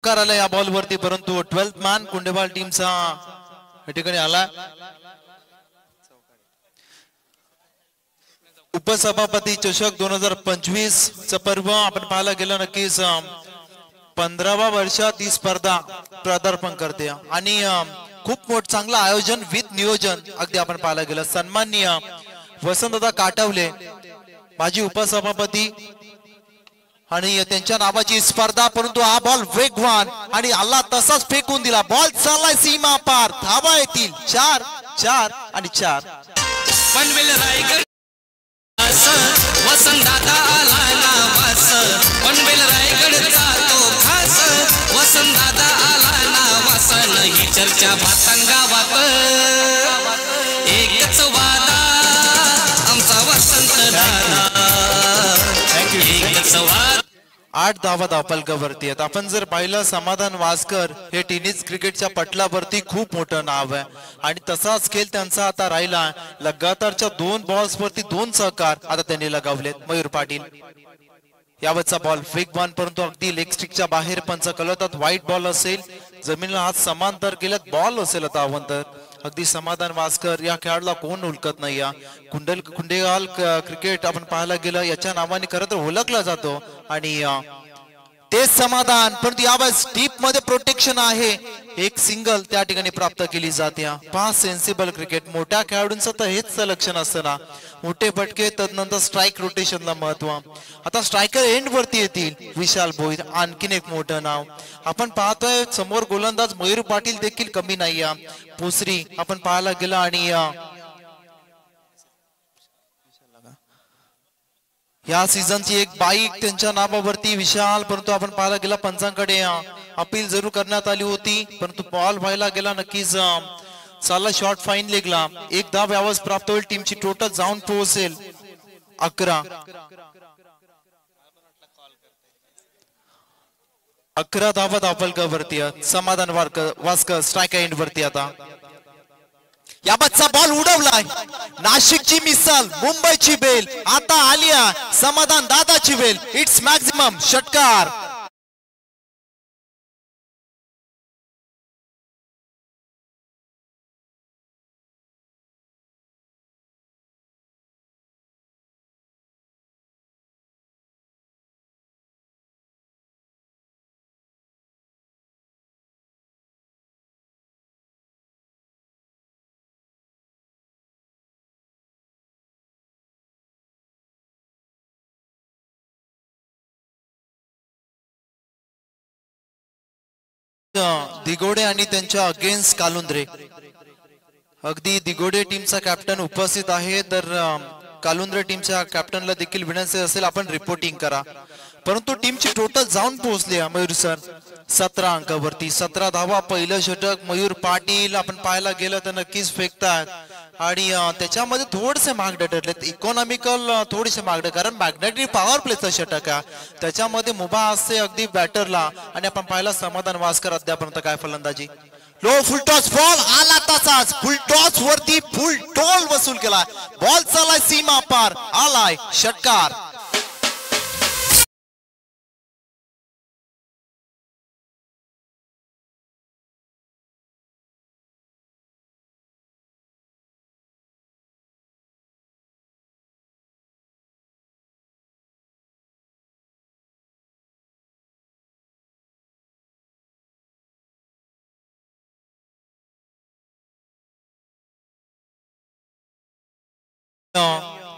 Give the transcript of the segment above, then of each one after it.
षटकार आला या बॉल वरती, परंतु 12th मॅन कुंडेवाल टीमचा या ठिकाणी आला. उपसभापती चषक 2025 चा पर्व आपण पाहायला गेलं, नक्कीच 15व्या वर्षात ही स्पर्धा पदार्पण करते आणि खूप मोठं चांगलं आयोजन विथ नियोजन अगदी आपण पाहायला गेलं. सन्माननीय वसंतदादा काटवले माजी उपसभापती आणि त्यांच्या नावाची स्पर्धा, परंतु हा बॉल वेगवान आणि आला तसाच फेकून दिला. बॉल चाललाय सीमा पार, धावा येतील 4 4 आणि 4. पनवेल रायगड वसंतदादा आला नावास, पनवेल रायगडचा तो खास, वसंतदादा आला नावास. ही चर्चा भातांगावात एकच वादा आमचा वसंतदादा, एकच वादा. 8 धावा धावफलकावरती आहेत. आपण जर पाहिलं समाधान वासकर हे टेनिस क्रिकेटच्या पटलावरती खूप मोठं नाव आहे आणि तसाच खेळ त्यांचा आता राहिला. लगातारच्या 2 बॉल्स वरती 2 सहकार आता त्यांनी लगावलेत. मयूर पाटील यावरचा बॉल वेगवान, परंतु अगदी लेग स्टिकच्या बाहेर पंच कळवतात. व्हाईट बॉल असेल, जमिनीला हात समांतर केल्यात बॉल असेल आता अवंतर. अगदी समाधान वासकर या खेळाडूला कोण ओळखत नाही. या कुंडेवाल क्रिकेट आपण पाहायला गेलं याच्या नावाने खरं तर ओळखला जातो आणि तेच समाधान, परंतु यावेळेस डीप मध्ये प्रोटेक्शन आहे. एक सिंगल त्या ठिकाणी प्राप्त केली जाते. 5 सेन्सिबल क्रिकेट मोठ्या खेळाडूंचं तर हेच लक्षण असतं ना, मोठे फटके तदनंतर स्ट्राईक रोटेशनला महत्व. आता स्ट्रायकर एंड वरती येतील विशाल भोईर, आणखीन एक मोठं नाव आपण पाहतोय. समोर गोलंदाज मयूर पाटील देखील कमी नाही. पोसरी आपण पाहायला गेलं आणि या सीझनची एक बाईक त्यांच्या नावावरती विशाल, परंतु आपण पाहायला गेला पंचांकडे अपील जरूर करण्यात आली होती, परंतु बॉल व्हायला गेला. नक्कीच चालला शॉर्ट फाईन लेगला. 1 धाव यावेळेस प्राप्त होईल. टीमची टोटल जाऊन पोहोचेल 11. 11 धावा धावफलकावरती. समाधान वासकर स्ट्राईक एंड वरती. आता याबादचा बॉल उडवलाय. नाशिकची मिसाल, मुंबईची बेल आता आलिया, समाधान दादाची बेल. इट्स मॅक्झिमम षटकार. दिगोडे आणि त्यांच्या अगेन्स्ट कालुंद्रे. अगदी दिगोडे टीमचा कॅप्टन उपस्थित आहे, तर कालुंद्रे टीमच्या कॅप्टनला देखील विनंती असेल आपण रिपोर्टिंग करा. परंतु टीमची टोटल जाऊन पोहोचली मयूर सर 17 अंकावरती. 17 धावा. पहिलं षटक मयूर पाटील आपण पाहायला गेलं तर नक्कीच फेकतात आणि त्याच्यामध्ये थोडेसे मागडे ठरलेत. इकॉनॉमिकल थोडेसे मागडे, कारण मॅग्नेटिक पॉवर प्लेचं षटक आहे, त्याच्यामध्ये मुभा असते अगदी बॅटरला. आणि आपण पाहिला समाधान वासकर अद्यापर्यंत काय फलंदाजी. लो फुल टॉस बॉल आला तसाच फुल टॉस वरती फुल टोल वसूल केला. बॉल चालाय सीमा पार, आलाय षटकार.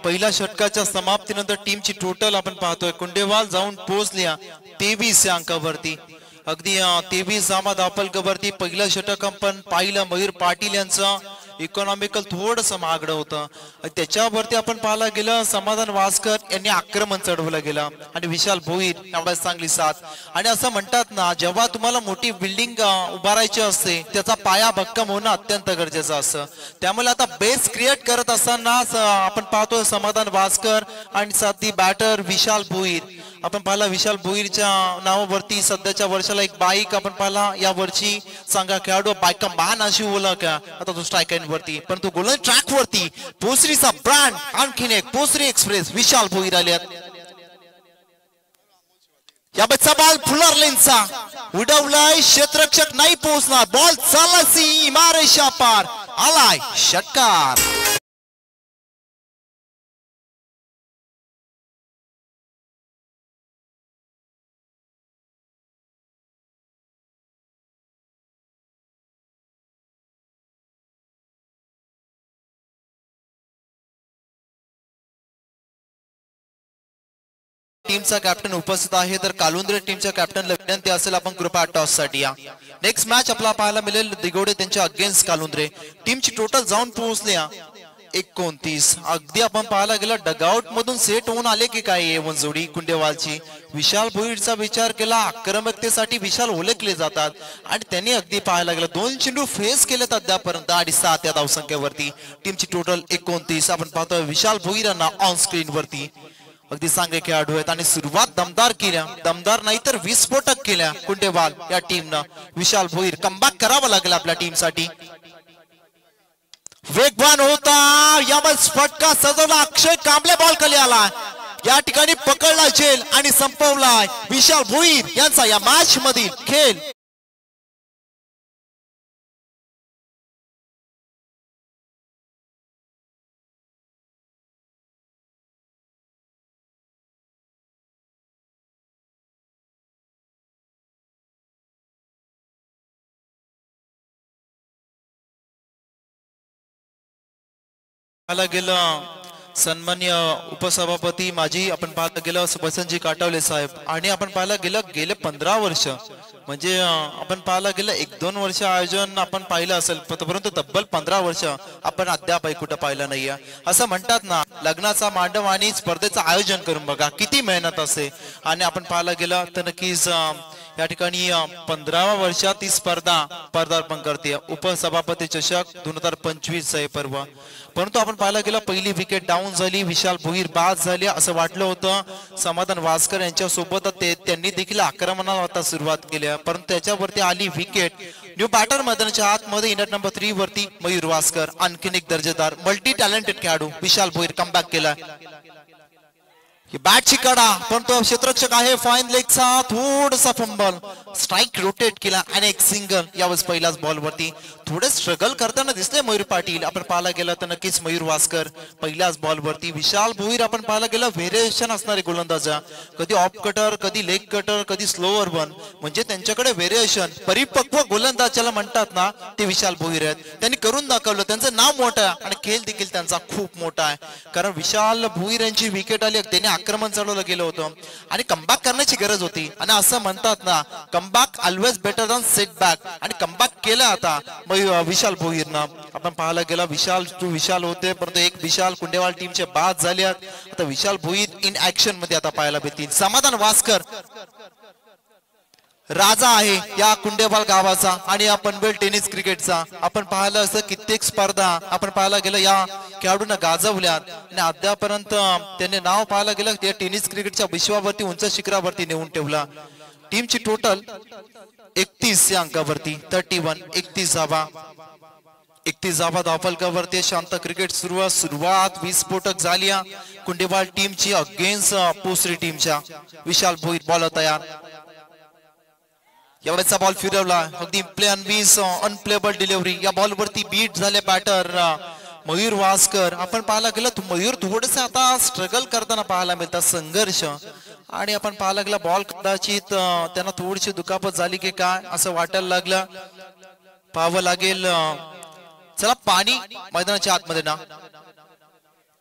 पहिल्या षटकाच्या समाप्तीनंतर टीमची टोटल आपण पाहतोय कुंडेवाल जाऊन पोहोचली 23 अंकावरती. अगदी 23 धावा धावफलकावरती. पहिलं षटक आपण पाहिलं मयूर पाटील यांचं इकॉनॉमिकल थोडंसं महागडं होतं, त्याच्यावरती आपण पाहायला गेलं समाधान वासकर यांनी आक्रमण चढवलं गेलं आणि विशाल भोईर यावेळेस चांगली साथ. आणि असं म्हणतात ना, जेव्हा तुम्हाला मोठी बिल्डिंग उभारायची असते त्याचा पाया भक्कम होणं अत्यंत गरजेचं असतं. त्यामुळे आता बेस क्रिएट करत असताना आपण पाहतो समाधान वासकर आणि साथी बॅटर विशाल भोईर. आपण पाहिला विशाल भोईरच्या नावावरती सध्याच्या वर्षाला एक बाईक आपण पाहिला, या वर्षी सांगा खेळाडू बाईक मान अशी ओळख आता तो स्ट्राईक वरती. परंतु गोल्डन ट्रॅक वरती पोसरीचा ब्रँड आणखीन एक पोसरी एक्सप्रेस विशाल भोईर आल्यात. या बच्चा बॉल फुलर लेनचा उडवलाय, क्षेत्ररक्षक नाही पोहोचणार, बॉल चालला सीमारेषा पार, आलाय षटकार. टीमचा कॅप्टन उपस्थित आहे, तर कालुंद्रे टीमच्या कॅप्टनला विनंती असेल आपण कृपया टॉस साठी या. नेक्स्ट मॅच आपला पाहायला मिळेल दिगोडे त्यांच्या अगेन्स्ट कालुंद्रे. टीमची टोटल जाऊन पोहोचले 29. अगदी आपण पाहायला गेलं डगआउट मधून सेट होऊन आले की काय जोडी कुंडेवालची. विशाल भोईरचा विचार केला, आक्रमकतेसाठी विशाल ओळखले जातात आणि त्यांनी अगदी पाहायला गेलं 2 चेंडू फेस केलेत अद्यापर्यंत आणि 7 या धावसंख्येवरती. टीमची टोटल 29. आपण पाहतोय विशाल भोईरांना ऑन स्क्रीन वरती. अगदी चांगले खेळाडू आहेत आणि सुरुवात दमदार केल्या, दमदार नाही तर विस्फोटक केल्या कुंडेवाल या टीमनं. विशाल भोईर कमबॅक करावा लागेल आपल्या टीमसाठी. वेगवान होता यावर फटका सजवला, अक्षय कांबळे बॉल खाली आला, या ठिकाणी पकडला झेल आणि संपवलाय विशाल भोईर यांचा या मॅच मधील खेळ. गेलं सन्मान्य उपसभापती माजी आपण पाहायला गेलं वसंतजी काटावले साहेब आणि आपण पाहायला गेलं गेले 15 वर्ष म्हणजे आपण पाहायला गेलं 1-2 वर्ष आयोजन आपण पाहिलं असेल, परंतु तब्बल 15 वर्ष आपण अद्याप कुठं पाहिलं नाहीये. असं म्हणतात ना, लग्नाचा मांडव आणि स्पर्धेचं आयोजन करून बघा किती मेहनत असते. आणि आपण पाहायला गेलं तर नक्कीच या ठिकाणी 15व्या वर्षात ही स्पर्धा पदार्पण करते. उपसभापती चषक 2025 हे पर्व. परंतु आपण पाहायला गेलं पहिली विकेट डाऊन झाली, विशाल भोईर बाद झाले असं वाटलं होतं. समाधान वासकर यांच्या सोबत त्यांनी देखील आक्रमणाला आता सुरुवात केली, परंतु त्याच्यावरती आली विकेट. न्यू बॅटर मैदानाच्या आतमध्ये इनट नंबर 3 वरती मयूर वासकर, आणखीन एक दर्जेदार मल्टी टॅलेंटेड खेळाडू विशाल भोईर कमबॅक केला. बॅटची कडा पण तो क्षेत्ररक्षक आहे फाईन लेगचा, थोडासा फंबल, स्ट्राइक रोटेट केला आणि एक सिंगल यावेळेस पहिल्याच बॉल वरती. थोडे स्ट्रगल करताना दिसले मयूर पाटील. आपण पाहायला गेलं तर नक्कीच मयूर वासकर पहिल्याच बॉल वरती. विशाल भोईर आपण पाहायला गेलं व्हेरिएशन असणारे गोलंदाजा, कधी ऑफ कटर, कधी लेग कटर, कधी स्लोअर वन, म्हणजे त्यांच्याकडे व्हेरिएशन. परिपक्व गोलंदाज ज्याला म्हणतात ना ते विशाल भोईर आहेत. त्यांनी करून दाखवलं, त्यांचं नाव मोठं आहे आणि खेळ देखील त्यांचा खूप मोठा आहे. कारण विशाल भोईर यांची विकेट आली, त्यांनी आक्रमण चालवलं गेलं होतं आणि कमबॅक करण्याची गरज होती. आणि असं म्हणतात ना, comeback always better than setback, आणि कमबॅक केलं आता विशाल भोईरनं. आपण पाहायला गेला विशाल होते, परंतु एक विशाल कुंडेवाल टीमचे बाद झाले आहेत. आता विशाल भोईर इन ऍक्शन मध्ये आता पाहायला भेटतील. समाधान वासकर राजा आहे या कुंडेवाल गावाचा आणि या पनवेल टेनिस क्रिकेटचा. आपण पाहिलं असं कित्येक स्पर्धा आपण पाहायला गेलं या खेळाडूंना गाजवल्यात आणि अद्यापर्यंत त्यांनी नाव पाहायला गेलं या टेनिस क्रिकेटच्या विश्वावरती उंच शिखरावरती नेऊन ठेवला. टीमची टोटल 31 या अंकावरती 31, 31 धावा धावफलकावरती. शांत क्रिकेट सुरुवात विस्फोटक झाली कुंडेवाल टीमची अगेन्स्ट पोसरी टीमच्या. विशाल भोईर बॉल तयार, यावेळेचा बॉल फिरवला, अगदी प्ले अनप्लेबल डिलिव्हरी. या बॉल वरती बीट झाले बॅटर मयूर वासकर. आपण पाहायला गेलं मयूर थोडस आता स्ट्रगल करताना पाहायला मिळतात, संघर्ष. आणि आपण पाहायला गेला बॉल कदाचित त्यांना थोडीशी दुखापत झाली की काय असं वाटायला लागलं, पाहावं लागेल. चला पाणी मैदानाच्या आतमध्ये ना,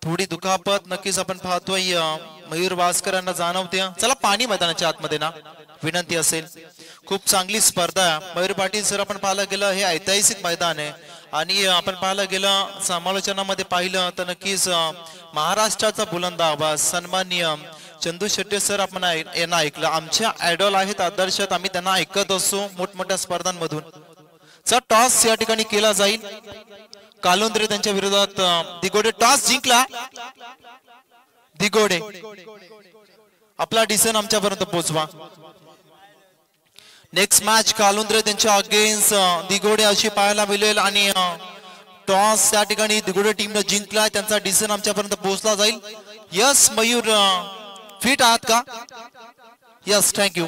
थोडी दुखापत नक्कीच आपण पाहतोय मयूर वासकर यांना जाणवते. चला पाणी मैदानाच्या आतमध्ये ना, विनंती असेल. खूप चांगली स्पर्धा आहे मयूर पाटील सर. आपण पाहायला गेलं हे ऐतिहासिक मैदान आहे आणि आपण पाहायला गेलं समालोचनामध्ये पाहिलं तर नक्कीच महाराष्ट्राचा बुलंद आवाज सन्माननीय चंदू शेट्टे सर आपण यांना ऐकलं. आमच्या आयडॉल आहेत, आदर्श, आम्ही त्यांना ऐकत असतो मोठमोठ्या स्पर्धांमधून. चला टॉस या ठिकाणी केला जाईल. कालुंद्रे त्यांच्या विरोधात दिगोडे टॉस जिंकला. दिगोडे आपला डिसिजन आमच्यापर्यंत पोहोचवा. नेक्स्ट मॅच कालुंद्रे त्यांच्या अगेन्स्ट दिगोडे अशी पाहायला मिळेल आणि टॉस या ठिकाणी दिगोडे टीमने जिंकलाय. त्यांचा डिसिजन आमच्यापर्यंत पोहोचला जाईल. यस मयूर फिट आहात का? Yes thank you.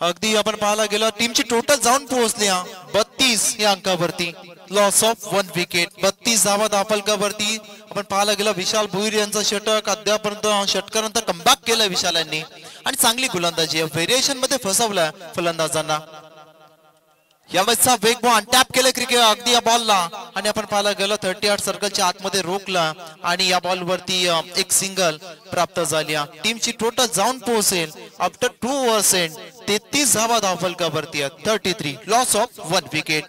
अगदी आपण पाहायला गेलो टीमची टोटल जाऊन पोहोचली 32 या अंकावरती. Loss of 1 wicket. 32 धावा धावफलकावरती. आपण पाहायला गेलो विशाल भोईर यांचा षटक अद्यापर्यंत षटकानंतर कमबॅक केलं विशाल यांनी आणि चांगली गोलंदाजी व्हेरिएशन मध्ये फसवलं फलंदाजांना. यावेळेसचा वेग बॉल टॅप केलं क्रिकेट अगदी या बॉलला आणि आपण पाहायला गेलो 38 सर्कलच्या आतमध्ये रोखला आणि या बॉल वरती एक सिंगल प्राप्त झाली. टीमची टोटल जाऊन पोहोचेल आफ्टर 2 ओव्हर्स एंड 33 धावा धावफलकावरती 33 लॉस ऑफ 1 विकेट.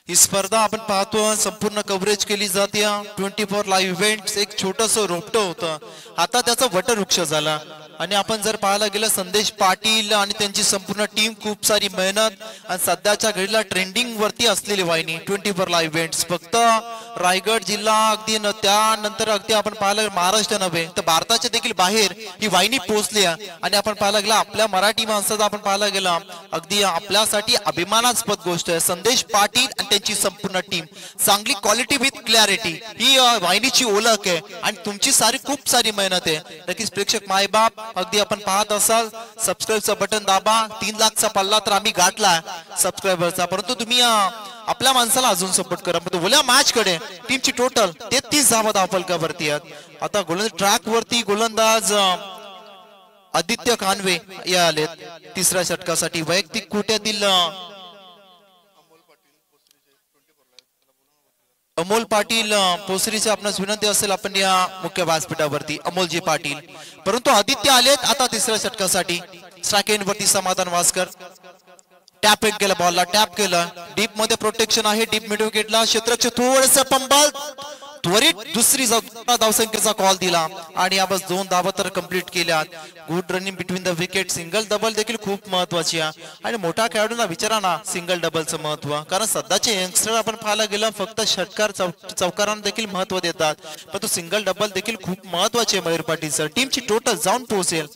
ही स्पर्धा आपण पाहतो संपूर्ण कव्हरेज केली जाते 24 लाईव्ह इव्हेंट. एक छोटस रोपट होतं आता त्याचा वटवृक्ष झाला आणि आपण जर पाहायला गेलं संदेश पाटील आणि त्यांची संपूर्ण टीम खूप सारी मेहनत आणि सध्याच्या घडीला ट्रेंडिंग वरती असलेली वाहिनी 24 लाईव्ह इव्हेंट्स. फक्त रायगड जिल्हा अगदी त्यानंतर अगदी आपण पाहायला महाराष्ट्र नव्हे तर भारताच्या देखील बाहेर ही वाहिनी पोहोचली आणि आपण पाहायला गेला आपल्या मराठी माणसाचा आपण पाहायला गेला अगदी आपल्यासाठी अभिमानास्पद गोष्ट आहे. संदेश पाटील आणि त्यांची संपूर्ण टीम चांगली क्वालिटी विथ क्लॅरिटी ही वाहिनीची ओळख आहे आणि तुमची खूप सारी मेहनत आहे. नक्कीच प्रेक्षक मायबाप अगदी आपण पाहत असाल सबस्क्राईबचं बटन दाबा. 3 लाखचा पल्ला तर आम्ही गाठला सबस्क्रायबरचा परंतु तुम्ही आपल्या माणसाला अजून सपोर्ट करा. ओल्या मॅच कडे टीमची टोटल 33 धावा धावफलकावरती आहेत. आता गोलंदाज ट्रॅक वरती गोलंदाज आदित्य कानवे या आलेत तिसऱ्या षटकासाठी. वैयक्तिक कोट्यातील अमोल पाटील पोसरीचे आपणास विनंती असेल आपण या मुख्य व्यासपीठावरती अमोलजी पाटील. परंतु आदित्य आलेत आता तिसऱ्या षटकासाठी. स्ट्राइक एंड वरती समाधान वासकर टॅप इन केलं बॉलला टॅप केलं डीप मध्ये प्रोटेक्शन आहे. डीप मिड विकेटला क्षेत्ररक्षक थोडंसं पंबल त्वरित दुसरी धावसंख्येचा कॉल दिला आणि याबस 2 धावा तर कंप्लीट केल्या. Good running between the wicket. Single double देखील खूप महत्वाची आहे आणि मोठ्या खेळाडूंना विचारा ना सिंगल डबलचं महत्व. कारण सध्याचे यंगस्टर आपण पाहायला गेलं फक्त षटकार चौकारांना देखील महत्व देतात परंतु सिंगल डबल देखील खूप महत्वाचे आहे. मयूर पाटील सर टीमची टोटल जाऊन पोहोचेल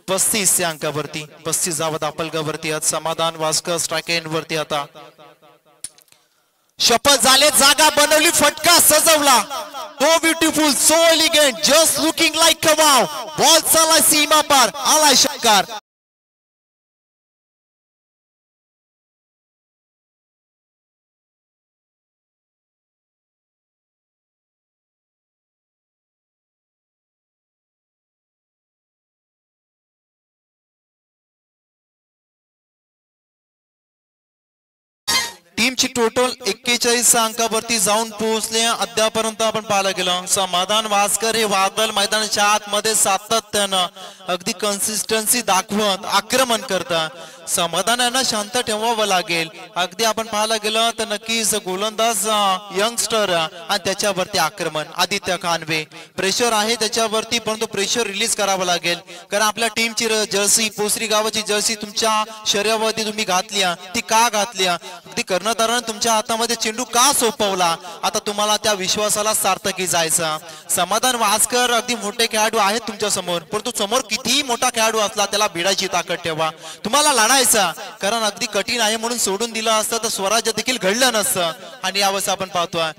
35 या अंकावरती. 35 धावा धावफलकावरती आहेत. समाधान वास्कर स्ट्राइक एंड वरती आता. शपथ झाले जागा बनवली फटका सजवला. So beautiful so elegant just looking like a wow. Ball चालला सीमा पार आलाय षटकार. टीमची टोटल 41 अंकावरती जाऊन पोहोचले. अद्यापर्यंत आपण पाहायला गेलं समाधान वासकर हे वादळ मैदानाच्या आतमध्ये सातत्यानं अगदी कन्सिस्टन्सी दाखवत आक्रमण करतात. समाधानानं शांत ठेवावं लागेल. अगदी आपण पाहायला गेलं तर नक्कीच गोलंदाज यंगस्टर आणि त्याच्यावरती आक्रमण आदित्य कानवे प्रेशर आहे त्याच्यावरती परंतु प्रेशर रिलीज करावं लागेल. कारण आपल्या टीमची जर्सी पोसरी गावाची जर्सी तुमच्या शरीरावरती तुम्ही घातली ती का घातली अगदी कर्णधाराने तुमच्या हातामध्ये चेंडू का सोपवला. आता तुम्हाला त्या विश्वासाला सार्थकी जायचा. समाधान वासकर अगदी मोठे खेळाडू आहेत तुमच्या समोर परंतु समोर कितीही मोठा खेळाडू असला त्याला भिडायची ताकद ठेवा. तुम्हाला लढायचा कारण अगदी कठीण आहे म्हणून सोडून दिलं असतं तर स्वराज्य देखील घडलं नसतं. आणि यावेळेस आपण पाहतोय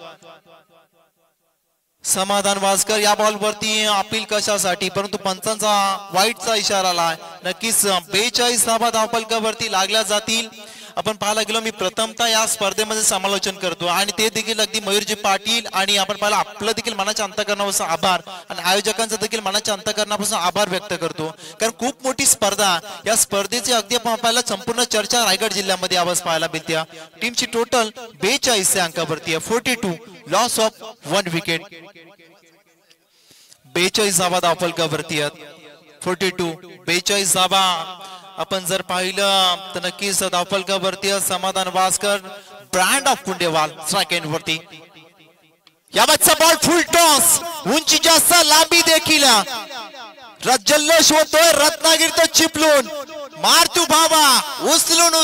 समाधान वासकर या बॉल वरती अपील कशासाठी परंतु पंचांचा वाईटचा इशारा आलाय. नक्कीच 42 धावा धावफलकावरती लागल्या जातील. आपण पाहायला गेलो मी प्रथमतः या स्पर्धेमध्ये समालोचन करतो आणि ते देखील अगदी मयूरजी पाटील आणि आपण पाहिलं आपलं देखील मनाच्या अंतःकरणापासून आभार आणि आयोजकांचा देखील मनाच्या अंतःकरणापासून आभार व्यक्त करतो. कारण खूप मोठी स्पर्धा या स्पर्धेची अगदी आपण पाहायला संपूर्ण चर्चा रायगड जिल्ह्यामध्ये आवाज पाहायला मिळते. टीमची टोटल 42 अंकावरती आहे. 42 लॉस ऑफ 1 विकेट. 42 धावा धावफलकावरती आहेत. 42 42 धावा आपण जर पाहिलं तर नक्कीच धावफलकावरती समाधान Waskar brand of कुंडेवाल strike end वरती. यावरचा बॉल फुल टॉस उंची जास्त लांबी देखील जल्लोष होतोय. रत्नागिरी तो चिपलून मार तू भावा उचलून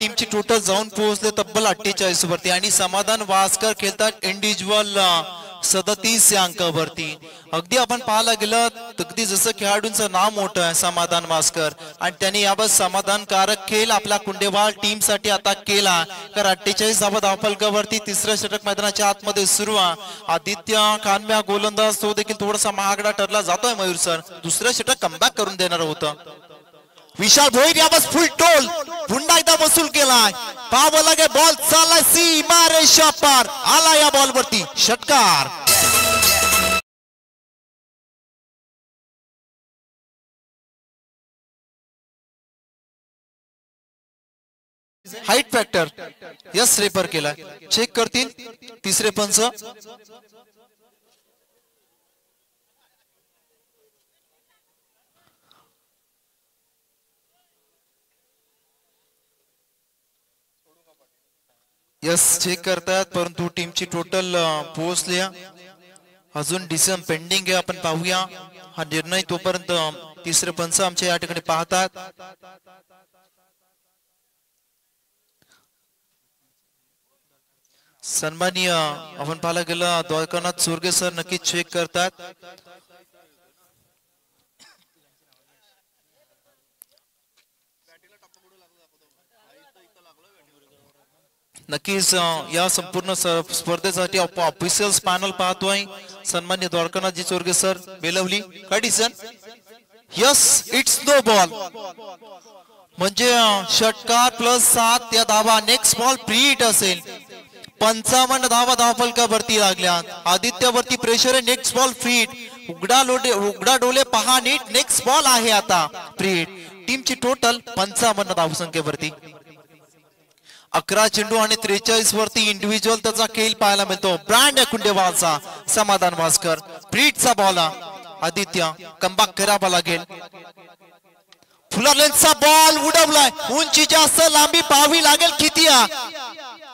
टीमची टोटल जाऊन पोहोचले तब्बल 48 वरती आणि समाधान वासकर खेळतात इंडिव्हिज्युअल 37 या अंकावरती. अगदी आपण पाहायला गेलं अगदी जसं खेळाडूंचं नाव मोठं आहे समाधान वासकर आणि त्यांनी याबाबत समाधानकारक खेळ आपल्या कुंडेवाल टीम साठी आता केला. तर 48 धावा धावफलकावरती तिसरं षटक मैदानाच्या आतमध्ये सुरू आहे. आदित्य कानम्या गोलंदाज तो देखील थोडासा महागडा ठरला जातोय मयूर सर. दुसरं षटक कमबॅक करून देणार होतं. विशाल भोईर यावेळेस फुल टोल पुन्हा एकदा वसूल केलाय. पाहावं लागे बॉल चाललाय सीमा रेषा पार आला या बॉल वरती षटकार. हाईट फॅक्टर यस रेफर केला. चेक करतील तिसरे पंच. यस चेक करतात परंतु टीमची टोटल पोहोचली अजून डिसिजन पेंडिंग आहे. आपण पाहूया हा निर्णय तोपर्यंत तिसरे पंच आमच्या या ठिकाणी पाहतात. सन्माननीय आपण पाहायला गेलं द्वारकानाथ सुरगे सर नक्कीच चेक करतात. नक्कीच या संपूर्ण स्पर्धेसाठी ऑफिशियल पॅनल पाहतोय. सन्मान्य द्वारकानाथजी चोरगे सर बेलवली काय decision. Yes it's no ball म्हणजे षटकार प्लस 7 या धावा. नेक्स्ट बॉल प्री हिट असेल. 55 धावा धावफलकावरती लागल्या. आदित्यवरती प्रेशर आहे. Next ball free hit. उघडा डोले पहा नीट. नेक्स्ट बॉल आहे आता फ्री हिट. टीमची टोटल 55 धावसंख्येवरती. 11 चेंडू आणि 43 वरती इंडिव्हिज्युअल त्याचा खेळ पाहायला मिळतो. ब्रँड आहे कुंडेवालचा समाधान वासकर. फ्रीटचा बॉल आदित्य कमबॅक करावा लागेल. फुलर लेन्सचा बॉल उडवलाय. उंची जास्त लांबी पाहावी लागेल किती.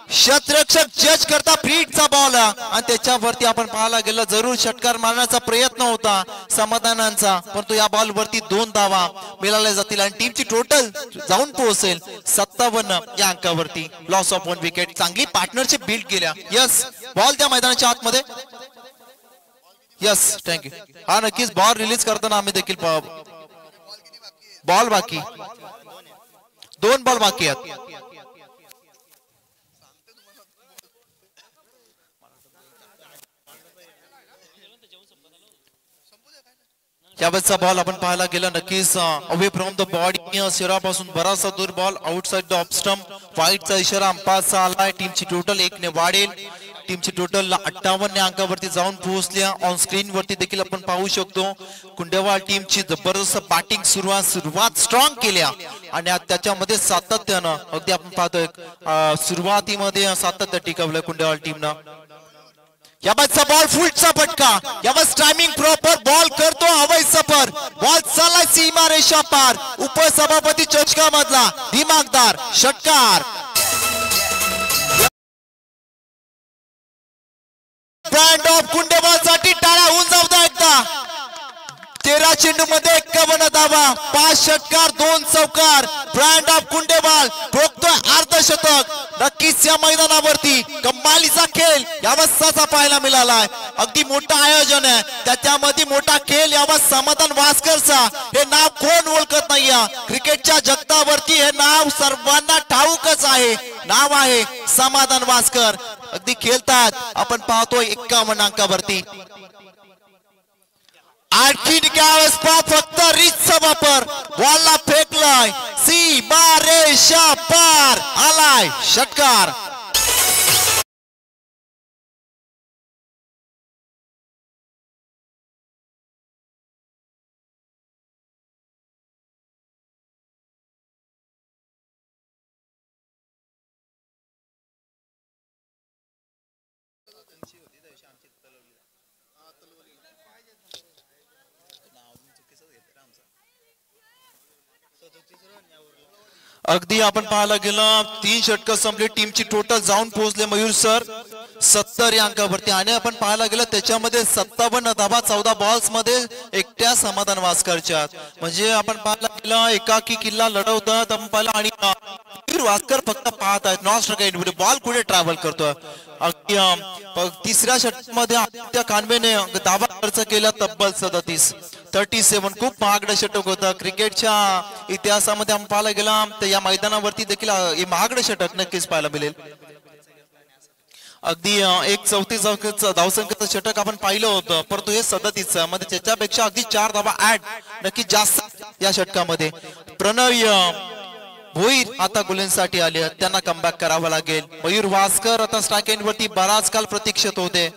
क्षेत्ररक्षक जज करता फ्रीटचा बॉल आणि त्याच्यावरती आपण पाहायला गेलं जरूर षटकार मारण्याचा प्रयत्न होता समाधानांचा परंतु या बॉल वरती 2 धावा मिळाल्या जातील आणि टीमची टोटल जाऊन पोहोचेल 57 या अंकावरती. Loss of 1 wicket. चांगली पार्टनरशिप बिल्ड केल्या. यस बॉल त्या मैदानाच्या आतमध्ये. Yes thank you. हा नक्कीच बॉल रिलीज करताना आम्ही देखील बॉल बाकी 2 बॉल बाकी आहेत. यावेळेचा बॉल आपण पाहायला गेला नक्कीच अवे फ्रॉम द बॉडी शरीरापासून बराचसा दूर ball outside the off stump. व्हाईटचा इशारा अंपायरचा आलाय. टीमची टोटल 1 ने वाढेल. टीमची टोटल 58 अंकावरती जाऊन पोहोचल्या. ऑन स्क्रीन वरती देखील आपण पाहू शकतो कुंडेवाल टीमची जबरदस्त बॅटिंग सुरुवात स्ट्रॉंग केल्या आणि त्याच्यामध्ये सातत्यानं अगदी आपण पाहतोय सुरुवातीमध्ये सातत्य टिकवलं कुंडेवाल टीमनं. याबाजचा बॉल फुलचा फटका. याबाज टायमिंग प्रॉपर बॉल करतो हवाई सफर. बॉल चाललाय सीमा रेषा पार. उपसभापती चषका मधला दिमागदार षटकार. ब्रँड ऑफ कुंडेवाल साठी टाळा होऊन जाऊ द्या एकदा. 13 चेंडू मध्ये 51 धावा. 5 षटकार 2 चौकार. ब्रँड ऑफ कुंडेवाल ठोकतोय अर्धशतक. नक्कीच या मैदानावरती कमालीचा खेळ यावस्थाचा पाहायला मिळालाय. अगदी मोठं आयोजन आहे त्याच्यामध्ये मोठा खेळ यावा समाधान वासकरचा. हे नाव कोण ओळखत नाहीये. क्रिकेटच्या जगतावरती हे नाव सर्वांना ठाऊकच आहे. नाव आहे समाधान वासकर. अगदी खेळतात आपण पाहतोय 51 अंकावरती. आणखीन काय फक्त रिचचा वापर. बॉलला फेकलाय सीमा रेषा पार आलाय षटकार. अगदी आपण पाहायला गेलं 3 षटक संपले. टीमची टोटल जाऊन पोहोचले मयूर सर 70 या अंकावरती आणि आपण पाहायला गेलं त्याच्यामध्ये 57 धाबा 14 बॉल्स मध्ये एकट्या समाधान वास्करच्या, म्हणजे आपण पाहायला गेलं एकाकी किल्ला लढवतात आपण पाहिलं आणि वीर वास्कर फक्त पाहत आहेत नॉन स्ट्राइक बॉल कुठे ट्रॅव्हल करतोय. तिसऱ्या षटकामध्ये त्या कान्वेने धाबा खर्च केला तब्बल 37 खूप महागडं षटक होतं क्रिकेटच्या इतिहासामध्ये आपण पाहायला गेला तर या मैदानावरती देखील हे महागडं षटक नक्कीच पाहायला मिळेल. अगदी एक 34 धावसंख्येचं षटक आपण पाहिलं होतं, परंतु हे 37 मध्ये त्याच्यापेक्षा अगदी 4 धावा ऍड नक्की जास्त या षटकामध्ये. प्रणय भोईर आता गोलंदाजीसाठी आले, त्यांना कमबॅक करावं लागेल. मयूर वास्कर आता स्ट्राईक एंड वरती बराच काळ प्रतीक्षित होते.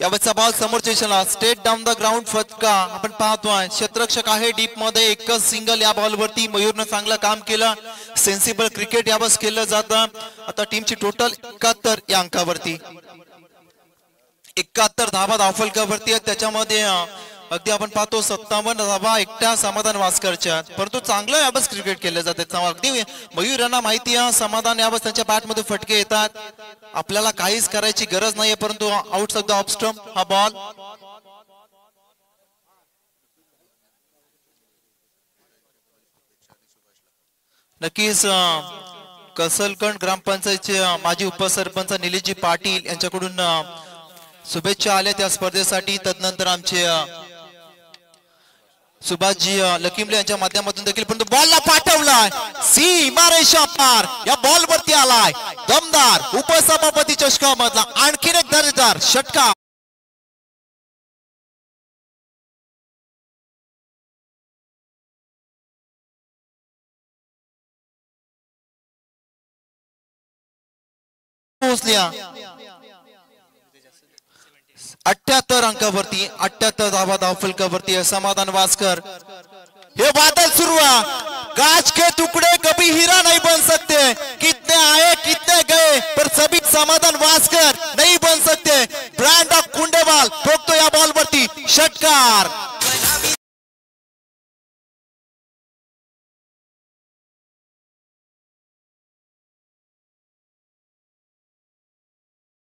यावेळेचा बॉल समोरच्या दिशेला स्ट्रेट डाऊन द ग्राउंड फटका आपण पाहतोय. क्षेत्ररक्षक आहे डीप मध्ये, एकच सिंगल या बॉल वरती मयूरनं चांगलं काम केलं. सेन्सिबल क्रिकेट यावेळेस केलं जातं. आता टीमची टोटल 71 या अंकावरती 71 धावा धावफलकावरती आहेत. त्याच्यामध्ये अगदी आपण पाहतो 57 धावा एकट्या समाधान वास्करच्या, परंतु चांगलं यावेळेस क्रिकेट केलं जाते. अगदी मयूर यांना माहिती आहे समाधान यावेळेस त्यांच्या बॅट मध्ये फटके येतात, आपल्याला काहीच करायची गरज नाहीये, परंतु out of the off stump हा बॉल. नक्कीच कसलकंड ग्रामपंचायतचे माजी उपसरपंच निलेशजी पाटील यांच्याकडून शुभेच्छा आल्या त्या स्पर्धेसाठी. तदनंतर आमचे सुभाषजी लकिमले यांच्या माध्यमातून देखील, परंतु बॉलला पाठवलाय सीमारेषा पार या बॉल वरती आलाय दमदार उपसभापती चषकामधला आणखीन एक दर्जेदार षटकार. पोहोचल्या 78 अंकावरती 78 धावा धावफलकावरती समाधान वास्कर. हे बादल सुरू कांच के टुकड़े कभी हीरा नहीं बन सकते, कितने आए कितने गए पर सभी समाधान वास्कर नहीं बन सकते. ब्रांड ऑफ कुंडेवाल ठोकतो या बॉल वरती षटकार.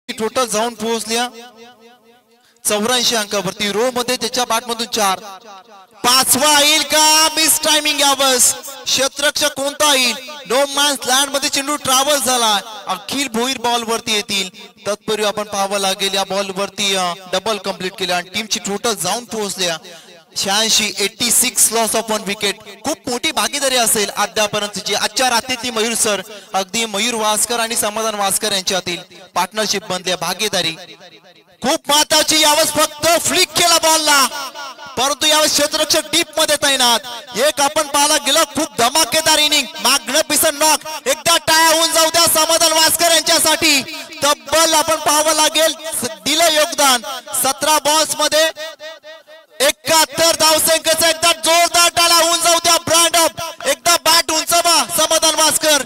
टोटल जाऊन पोहोचल्या 84 अंकावरती. रो मध्ये त्याच्या बॅट मधून 4. पाचवा येईल का? Miss timing यावस. क्षेत्ररक्षक कोणता येईल? नो मॅन्स लँड मध्ये चेंडू ट्रॅव्हल झाला. अखिल भोईर बॉल वरती येतील. तत्पूर्वी आपण पाहावं लागेल या बॉल वरती डबल कंप्लीट केला आणि टीमची टोटल जाऊन पोहोचल्या 86 लॉस ऑफ 1 विकेट. खूप मोठी भागीदारी असेल अद्यापर्यंतची आजच्या रात्रीतली मयूर सर. अगदी मयूर वास्कर आणि समाधान वास्कर यांच्यातील पार्टनरशिप बनली भागीदारी खूप महत्वाची. यावेळेस फक्त फ्लिक केला बॉलला, परंतु यावेळेस क्षेत्ररक्षक डीप मध्ये तैनात. एक आपण पाहायला गेलो खूप धमाकेदार इनिंग मॅग्निफिसंट नॉक. एकदा टाळ्या होऊन जाऊ द्या समाधान वास्कर यांच्यासाठी. तब्बल आपण पाहावं लागेल दिलं योगदान 17 बॉल्स मध्ये 71 धावसंख्येचा. एकदा जोरदार टाळ्या होऊन जाऊ द्या ब्रँड अप. एकदा बॅट उंचावा समाधान वास्कर.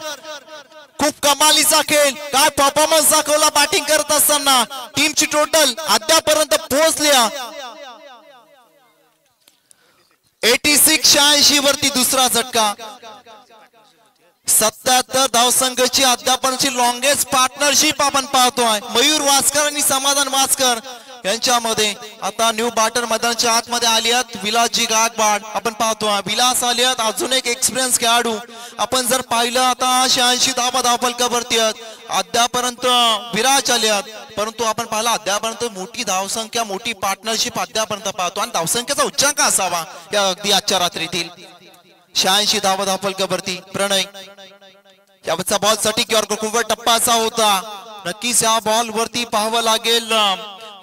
खूप कमालीचा खेळ, काय परफॉर्मन्स दाखवला बॅटिंग करत असताना. टीमची टोटल अद्यापर्यंत पोहोचल्या 86 वरती दुसरा झटका. 77 धावसंघाची अद्यापर्यंतची लॉंगेस्ट पार्टनरशिप आपण पाहतोय मयूर वास्कर आणि समाधान वास्कर यांच्यामध्ये. आता न्यू बाटर मैदानाच्या आतमध्ये आली आहेत विलासजी गायकवाड आपण पाहतोय. विलास आले आहेत, अजून एक एक्सपिरियन्स खेळाडू. आपण जर पाहिलं आता 86 धावा धावफलकावरती आहेत. अद्यापर्यंत विराज आले आहेत, परंतु आपण पाहिलं अद्यापर्यंत मोठी धावसंख्या मोठी पार्टनरशिप अद्यापर्यंत पाहतो आणि धावसंख्येचा उच्चांक असावा या अगदी आजच्या रात्रीतील. 86 धावा धावफलकावरती प्रणय. यावरचा बॉल साठी खूप टप्पाचा होता. नक्कीच या बॉल वरती पाहावं लागेल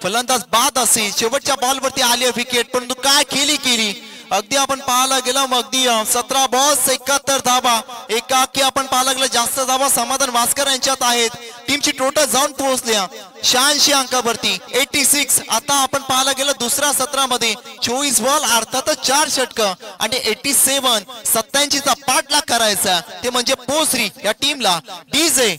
फलंदाज बाद असेल. शेवटच्या बॉल वरती आली विकेट, परंतु काय केली अगदी आपण पाहायला गेलो अगदी 17 बॉल्स 71 धावा. एकाकी आपण पाहायला गेलं जास्त धावा समाधान वास्कर यांच्यात आहेत. टीमची टोटल जाऊन पोहोचल्या 86 अंकावरती 86. आता आपण पाहायला गेलं दुसऱ्या सत्रामध्ये 24 बॉल अर्थातच 4 षटकं आणि 87 चा पाठलाग करायचा ते म्हणजे पोसरी या टीमला. डीजे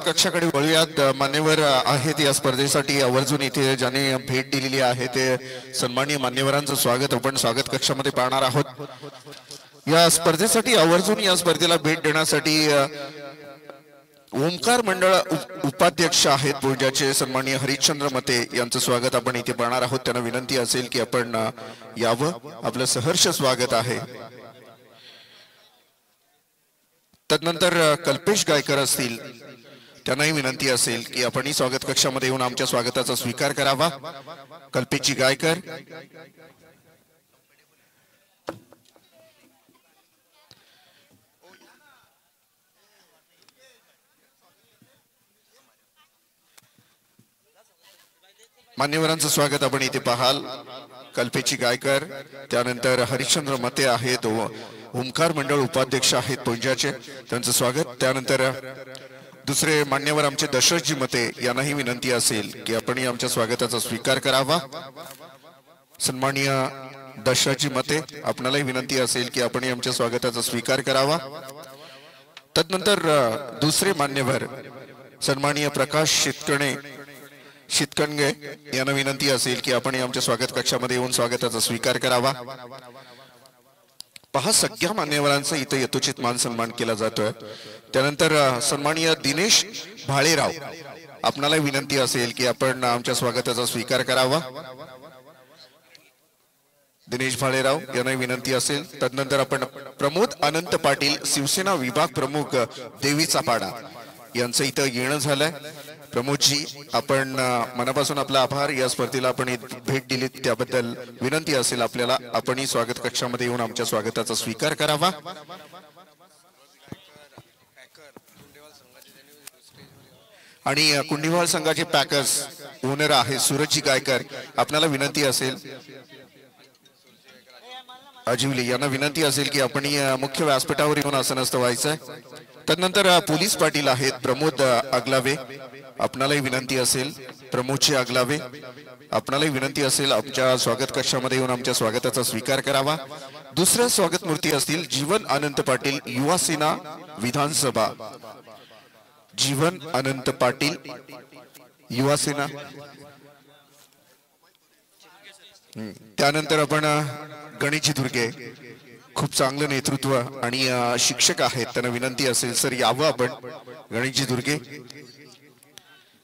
कक्षाकडे वळूयात. मान्यवर आहेत या स्पर्धेसाठी आवर्जून इथे ज्यांनी भेट दिलेली आहे ते सन्माननीय मान्यवरांचं स्वागत कक्षामध्ये पाहणार आहोत. या स्पर्धेसाठी आवर्जून या स्पर्धेला भेट देण्यासाठी ओंकार मंडळ उपाध्यक्ष आहेत पूजाचे सन्माननीय हरिश्चंद्र मते यांचं स्वागत आपण इथे पाहणार आहोत. त्यांना विनंती असेल की आपण यावं. आपलं सहर्ष स्वागत आहे. तदनंतर कल्पेश गायकर असतील, त्यांनाही विनंती असेल की आपणही स्वागत कक्षामध्ये येऊन आमच्या स्वागताचा स्वीकार करावा. कल्पेशजी गायकर, मान्यवरांचं स्वागत आपण इथे पाहाल. कल्पेशजी गायकर, त्यानंतर हरिश्चंद्र मते आहेत, ओंकार मंडळ उपाध्यक्ष आहेत पुंजाचे, त्यांचं स्वागत. त्यानंतर दुसरे मान्यवर आमचे दशरथजी मते यांनाही विनंती असेल की आपणही आमच्या स्वागताचा स्वीकार करावा. सन्माननीय दशरथजी मते, आपणालाही विनंती असेल की आपणही आमच्या स्वागताचा स्वीकार करावा. तदनंतर दुसरे मान्यवर सन्माननीय प्रकाश शितकणगे यांना विनंती असेल की आपण आमच्या स्वागत कक्षामध्ये येऊन स्वागताचा स्वीकार करावा. पहा, सगळ्या मान्यवरांचा इथे यथोचित मान सन्मान केला जातोय. त्यानंतर सन्माननीय दिनेश भाळेराव, आपणाला विनंती असेल की आपण आमच्या स्वागताचा स्वीकार करावा. दिनेश भाळेराव यांना विनंती असेल. तदनंतर आपण प्रमोद अनंत पाटील, शिवसेना विभाग प्रमुख देवीचा पाडा, यांचं इथं येणं झालंय. प्रमोदजी, आपण मनापासून आपला आभार. या स्पर्धेला आपण भेट दिली त्याबद्दल विनंती असेल आपल्याला आपणही स्वागत कक्षामध्ये येऊन आमच्या स्वागताचा स्वीकार करावा. आणि कुंडीवाल संघाचे पॅकर्स ओनर आहे सूरजजी गायकर, आपल्याला विनंती असेल, अजिवली यांना विनंती असेल की आपण मुख्य व्यासपीठावर येऊन आसनस्थ व्हायचंय. तदनंतर पोलीस पाटील आहेत प्रमोद अगलावे, आपणालाही विनंती असेल, प्रमोदजी अगलावे, आपणालाही विनंती असेल आमच्या स्वागत कक्षामध्ये येऊन आमच्या स्वागताचा स्वीकार करावा. दुसऱ्या स्वागत मूर्ती असतील जीवन अनंत पाटील, युवा सेना विधानसभा, जीवन अनंत पाटील, युवा सेना. त्यानंतर आपण गणेशजी दुर्गे, खूप चांगलं नेतृत्व आणि शिक्षक आहेत, त्यांना विनंती असेल सर यावं आपण. गणेशजी दुर्गे,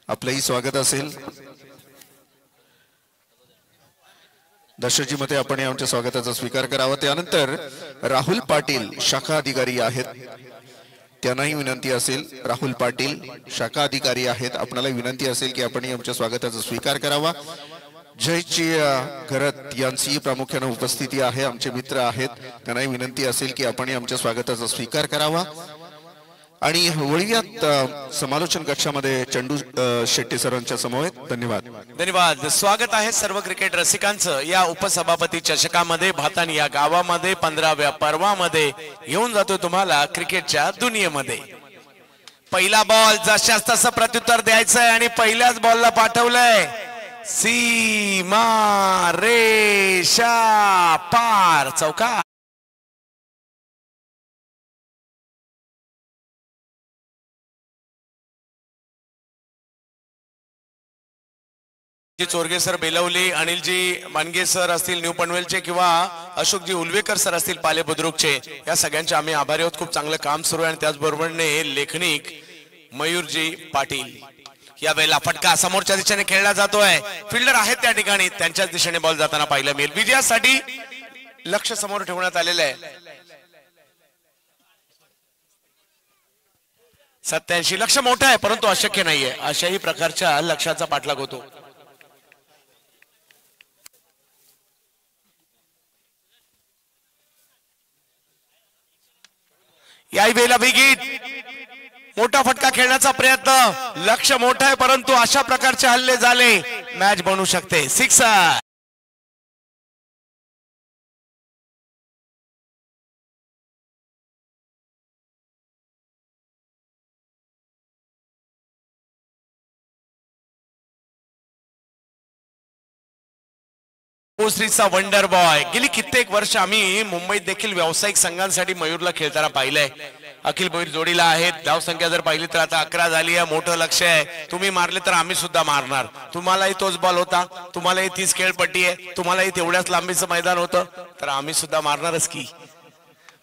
आपलंही स्वागत असेल. दशरथजी मध्ये आपण आमच्या स्वागताचा स्वीकार करावा. त्यानंतर राहुल पाटील शाखा अधिकारी आहेत, त्यांनाही विनंती असेल. राहुल पाटील शाखा अधिकारी आहेत, आपणाला विनंती असेल की आपण आमच्या स्वागताचा स्वीकार करावा. जयजी घरत यांची प्रामुख्याने उपस्थिती आहे, आमचे मित्र आहेत, त्यांनाही विनंती असेल की आपण आमच्या स्वागताचा स्वीकार करावा. आणि वळूयात समालोचन कक्षामध्ये चंडू शेट्टी सरांच्या समवेत. धन्यवाद. धन्यवाद. स्वागत आहे सर्व क्रिकेट रसिकांचं या उपसभापती चषकामध्ये. भातान या गावामध्ये 15व्या पर्वामध्ये घेऊन जातो तुम्हाला क्रिकेटच्या दुनियेमध्ये. पहिला बॉल जशास तसं प्रत्युत्तर द्यायचंय आणि पहिल्याच बॉलला पाठवलंय सीमा रेषा पार, चौका. चोरगे सर बेलवली, अनिलजी मानगे सर असतील न्यू पनवेलचे किंवा अशोकजी उलवेकर सर असतील पाले बुद्रुकचे, या सगळ्यांचे आम्ही आभारी आहोत. खूप चांगलं काम सुरू आहे. आणि त्याचबरोबरने लेखनिक मयूरजी पाटील. या वेळेला फटका समोरच्या दिशेने खेळला जातोय. फिल्डर आहेत त्या ठिकाणी, त्यांच्याच दिशेने बॉल जाताना पाहायला मिळेल. विजयासाठी लक्ष समोर ठेवण्यात आलेलं आहे. 87 लक्ष मोठं आहे परंतु अशक्य नाहीये. अशाही प्रकारच्या लक्ष्याचा पाठलाग होतो. याही वेळेला विकेट, मोठा फटका खेळण्याचा प्रयत्न, लक्ष मोठा आहे परंतु अशा प्रकारचे हल्ले झाले मॅच बनू शकते. सिक्सर. श्रीचा वंडर बॉय. गेली कित्येक वर्ष आम्ही मुंबईत देखील व्यावसायिक संघांसाठी मयूरला खेळताना पाहिलंय. अखिल भोईर जोडीला आहेत. धाव संख्या जर पाहिली तर आता 11 झाली आहे. मोठं लक्ष आहे. तुम्ही मारले तर आम्ही सुद्धा मारणार. तुम्हालाही तोच बॉल होता, तुम्हालाही 30 खेळपट्टी आहे, तुम्हालाही तेवढ्याच लांबीचं मैदान होतं, तर आम्ही सुद्धा मारणारच की.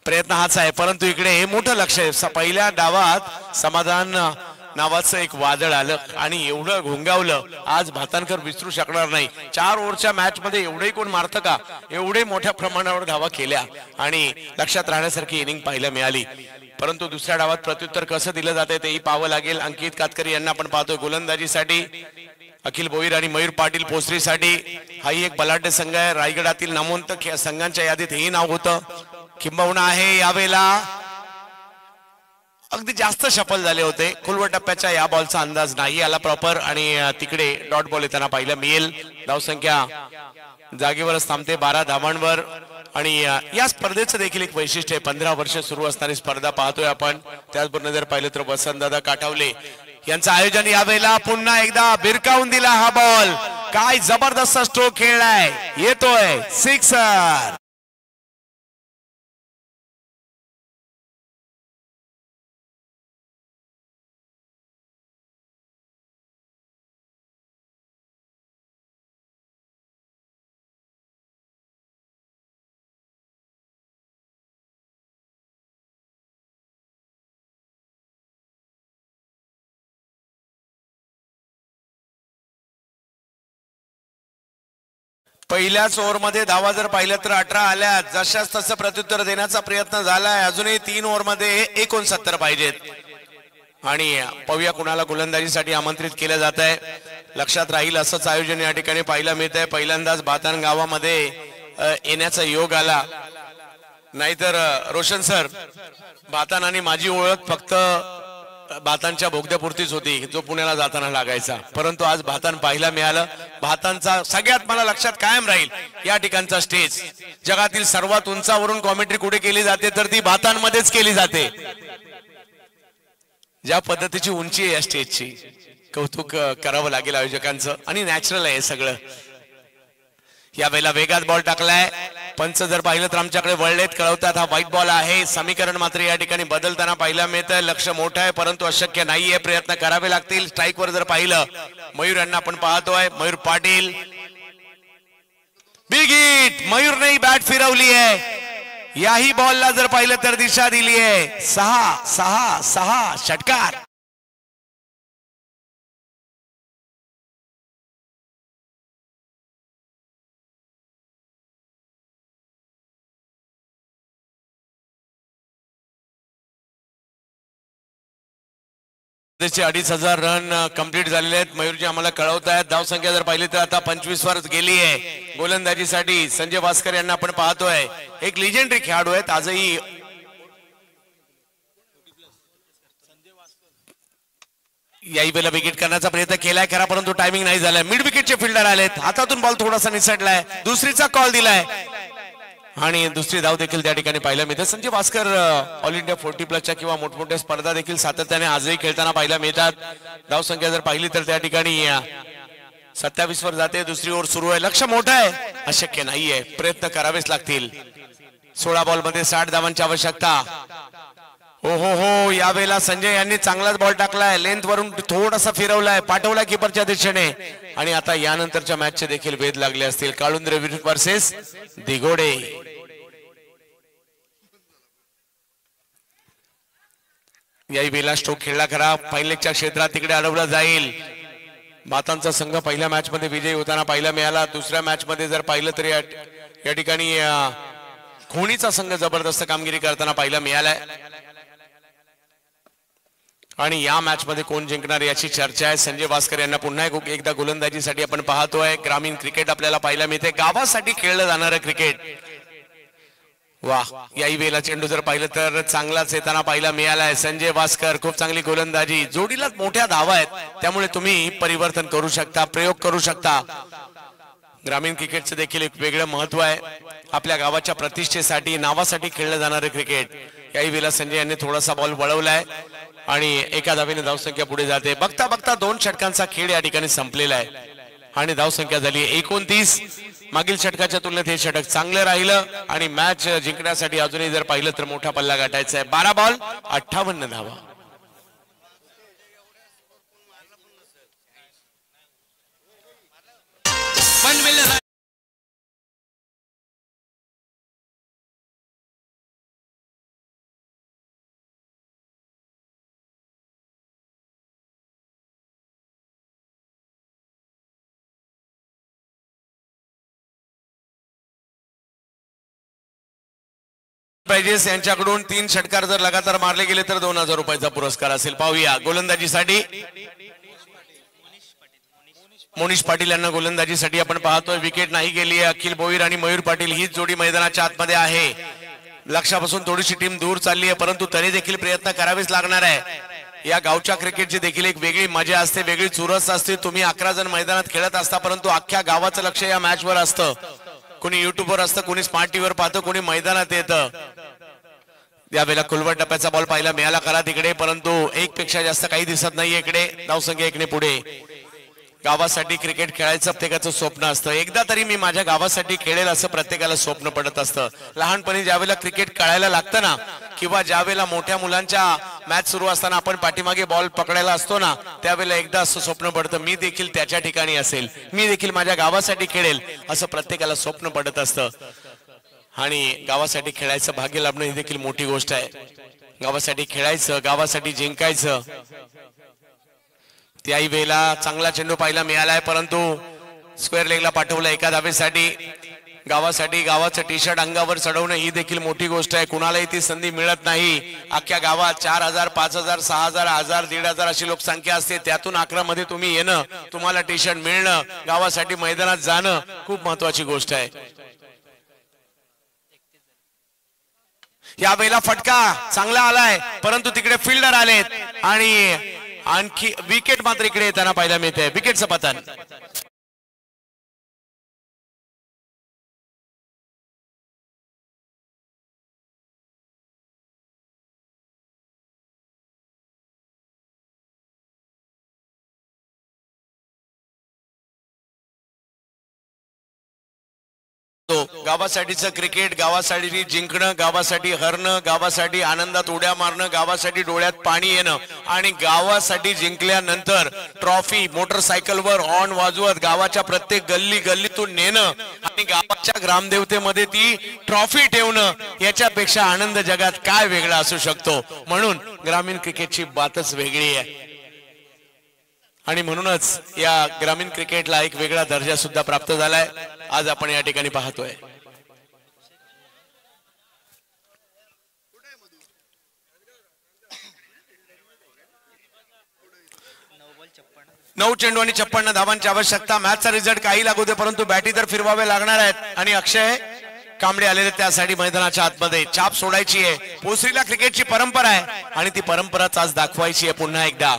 प्रयत्न हाच आहे. परंतु इकडे हे मोठं लक्ष आहे. पहिल्या डावात समाधान नावाचं एक वादळ आलं आणि एवढं घोंगावलं, आज भातानकर विसरू शकणार नाही. 4 ओव्हरच्या मॅच मध्ये एवढे कोण मारतं का? एवढे मोठ्या प्रमाणावर धावा केल्या आणि लक्षात राहण्यासारखी इनिंग पाहायला मिळाली. परंतु दुसऱ्या डावात प्रत्युत्तर कसं दिलं जाते तेही पाहावं लागेल. अंकित कातकरी यांना आपण पाहतोय गोलंदाजीसाठी, अखिल भोईर आणि मयूर पाटील पोसरीसाठी. हाही एक बलाढ्य संघ आहे. रायगडातील नामवंत संघांच्या यादीत हेही नाव होतं. किंबहुना आहे यावेळेला अगदी जास्त शफल झाले होते. खोलवर टप्प्याच्या या बॉलचा अंदाज नाही आला प्रॉपर आणि तिकडे डॉट बॉल येताना पाहिलं मिळेल. धावसंख्या जागेवरच थांबते 12 धावांवर. आणि या स्पर्धेचं देखील एक वैशिष्ट्य आहे. 15 वर्ष सुरू असणारी स्पर्धा पाहतोय आपण. त्याचबरोबर जर पाहिलं तर वसंतदादा काठावले यांचं आयोजन यावेळेला पुन्हा एकदा बिरकावून दिला. हा बॉल काय जबरदस्त स्ट्रोक खेळलाय, येतोय सिक्सर. पहिल्याच ओव्हरमध्ये धावा जर पाहिलं तर 18 आल्या. जशाच तसं प्रत्युत्तर देण्याचा प्रयत्न झालाय. अजूनही 3 ओव्हरमध्ये 69 पाहिजेत. आणि पाहूया कुणाला गोलंदाजीसाठी आमंत्रित केलं जात आहे. लक्षात राहील असंच आयोजन या ठिकाणी पाहायला मिळत आहे. पहिल्यांदाच भातान गावामध्ये येण्याचा योग आला. नाहीतर रोशन सर, भातान आणि माझी ओळख फक्त भातांच्या बोगद्यापुरतीच होती, जो पुण्याला जाताना लागायचा. परंतु आज भातान पाहायला मिळालं. भातांचा सगळ्यात मला लक्षात कायम राहील या ठिकाणचा स्टेज. जगातील सर्वात उंचावरून कॉमेंट्री कुठे केली जाते तर ती भातांमध्येच केली जाते. ज्या पद्धतीची उंची आहे या स्टेजची, कौतुक करावं लागेल आयोजकांचं. आणि नॅचरल आहे सगळं. यावेळेला वेगात बॉल टाकलाय. पंच जर पाहिलं तर आमच्याकडे वळलेत, कळवतात हा व्हाईट बॉल आहे. समीकरण मात्र या ठिकाणी बदलताना पाहायला मिळतंय. लक्ष मोठं आहे परंतु अशक्य नाहीये. प्रयत्न करावे लागतील. स्ट्राईक वर जर पाहिलं मयूर यांना आपण पाहतोय. Mayur Patil, big hit. मयूरने बॅट फिरवली आहे. याही बॉलला जर पाहिलं तर दिशा दिली आहे. 6 षटकार. त्याचे 2500 रन कंप्लीट झालेले आहेत. मयूरजी आम्हाला कळवत आहेत. धाव संख्या जर पाहिली तर आता 25 वर गेली आहे. गोलंदाजीसाठी संजय भास्कर यांना आपण पाहतोय. एक लिजेंडरी खेळाडू आहेत. आजही याही वेळेला विकेट करण्याचा प्रयत्न केलाय खरा, परंतु टायमिंग नाही झालाय. मिड विकेटचे फिल्डर आलेत. हातातून बॉल थोडासा निसटलाय. दुसरीचा कॉल दिलाय आणि दुसरी धाव देखील त्या ठिकाणी पाहायला मिळते. संजय भास्कर ऑल इंडिया 40+ किंवा मोठमोठ्या स्पर्धा देखील सातत्याने आजही खेळताना पाहायला मिळतात. धाव संख्या जर पाहिली तर त्या ठिकाणी 27 वर जाते. दुसरी ओव्हर सुरू आहे. लक्ष मोठं आहे, अशक्य नाहीये. प्रयत्न करावेच लागतील. 16 बॉल मध्ये 60 धावांची आवश्यकता. हो यावेळेला संजय यांनी चांगलाच बॉल टाकलाय. लेंथ वरून थोडासा फिरवलाय, पाठवलाय किपरच्या दिशेने. आणि आता यानंतरच्या मॅचचे देखील वेध लागले असतील. काळुंद्रे वर्सेस दिगोडे. याही वेळेला स्ट्रोक खेळला खरा. फाईनलेगच्या क्षेत्रात तिकडे अडवला जाईल. भातांचा संघ पहिल्या मॅच मध्ये विजयी होताना पाहायला मिळाला. दुसऱ्या मॅच मध्ये जर पाहिलं तर या ठिकाणी खोणीचा संघ जबरदस्त कामगिरी करताना पाहायला मिळालाय. आणि या मॅच मध्ये कोण जिंकणार याची चर्चा आहे. संजय भास्कर यांना पुन्हा एकदा गोलंदाजीसाठी आपण पाहतोय. ग्रामीण क्रिकेट आपल्याला पाहायला मिळते. गावासाठी खेळलं जाणारं क्रिकेट. वाह, याही वेळेला चेंडू जर पाहिलं तर चांगलाच येताना पाहायला मिळालाय. संजय भास्कर खूप चांगली गोलंदाजी. जोडीला मोठ्या धावा आहेत, त्यामुळे तुम्ही परिवर्तन करू शकता, प्रयोग करू शकता. ग्रामीण क्रिकेटचं देखील एक वेगळं महत्व आहे. आपल्या गावाच्या प्रतिष्ठेसाठी, नावासाठी खेळलं जाणारं क्रिकेट. याही वेळेला संजय यांनी थोडासा बॉल वळवलाय आणि एका धावेने धावसंख्या पुढे जाते. बघता बघता 2 षटकांचा खेळ या ठिकाणी संपलेला आहे आणि धावसंख्या झाली 29. मागील षटकाच्या तुलनेत हे षटक चांगलं राहिलं आणि मॅच जिंकण्यासाठी अजूनही जर पाहिलं तर मोठा पल्ला गाठायचा आहे. 12 बॉल 58 धावा. पाहिजे यांच्याकडून 3 षटकार जर लगातार मारले गेले तर 2000 रुपयाचा पुरस्कार असेल. पाहूया गोलंदाजीसाठी मोनिश पाटील यांना गोलंदाजीसाठी आपण पाहतोय. विकेट नाही गेली आहे. अखिल भोईर आणि मयूर पाटील हीच जोडी मैदानाच्या आतमध्ये आहे. लक्षापासून थोडीशी टीम दूर चालली आहे परंतु तरी देखील प्रयत्न करावेच लागणार आहे. या गावच्या क्रिकेटची देखील एक वेगळी मजा असते, वेगळी चुरस असते. तुम्ही 11 जण मैदानात खेळत असता परंतु अख्ख्या गावाचं लक्ष या मॅच वर असतं. कोणी युट्यूबवर असतं, कोणी स्मार्ट टीव्हीवर पाहतं, कोणी मैदानात येतं. यावेळेला कुलवट टप्प्याचा बॉल पाहायला मिळाला करा तिकडे परंतु 1 पेक्षा जास्त काही दिसत नाहीये इकडे. धावसंख्या 1 ने पुढे. गावासाठी क्रिकेट खेळायचं प्रत्येकाचं स्वप्न असतं. एकदा तरी मी माझ्या गावासाठी खेळेल असं प्रत्येकाला स्वप्न पडत असतं. लहानपणी ज्यावेळेला क्रिकेट खेळायला लागतं ना किंवा ज्यावेळेला मोठ्या मुलांच्या मॅच सुरू असताना आपण पाठीमागे बॉल पकडायला असतो ना त्यावेळेला एकदा असं स्वप्न पडतं मी देखील त्याच्या ठिकाणी असेल, मी देखील माझ्या गावासाठी खेळेल असं प्रत्येकाला स्वप्न पडत असतं. आणि गावासाठी खेळायचं भाग्य लाभणं ही देखील मोठी गोष्ट आहे. गावासाठी खेळायचं, गावासाठी जिंकायचं. त्याही वेळेला चांगला चेंडू पाहायला मिळालाय परंतु स्क्वेअर लेगला पाठवलं एका धावेसाठी. गावासाठी गावाचं टी शर्ट अंगावर चढवणं ही देखील मोठी गोष्ट आहे. कुणालाही ती संधी मिळत नाही. अख्ख्या गावात 4000, 5000, 6000, 1000, 1500 अशी लोकसंख्या असते. त्यातून 11 मध्ये तुम्ही येणं, तुम्हाला टी शर्ट मिळणं, गावासाठी मैदानात जाणं खूप महत्वाची गोष्ट आहे. या वेळेला फटका चांगला आलाय परंतु तिकडे फिल्डर आलेत आणि आणखी विकेट मात्र इकडे येताना पाहायला मिळते. विकेटचं पतन. गावासाठीचं क्रिकेट, गावासाठी जिंकणं, गावासाठी हरणं, गावासाठी आनंदात उड्या मारणं, गावासाठी डोळ्यात पाणी येणं आणि गावासाठी जिंकल्यानंतर ट्रॉफी मोटरसायकलवर हॉर्न वाजवत गावाच्या प्रत्येक गल्ली गल्लीतून नेणं आणि गावाच्या ग्रामदेवतेमध्ये ती ट्रॉफी ठेवणं याच्यापेक्षा आनंद जगात काय वेगळा असू शकतो. म्हणून ग्रामीण क्रिकेटची बातच वेगळी आहे आणि म्हणूनच या ग्रामीण क्रिकेटला एक वेगळा दर्जा सुद्धा प्राप्त झालाय. आज आपण या ठिकाणी पाहतोय. नऊ चेंडू आणि 56 धावांची आवश्यकता. मॅचचा रिझल्ट काही लागू दे परंतु बॅटी तर फिरवावे लागणार आहेत आणि अक्षय कांबळे आलेले त्यासाठी मैदानाच्या आतमध्ये. छाप सोडायची आहे. पोसरीला क्रिकेटची परंपरा आहे आणि ती परंपराच आज दाखवायची आहे पुन्हा एकदा.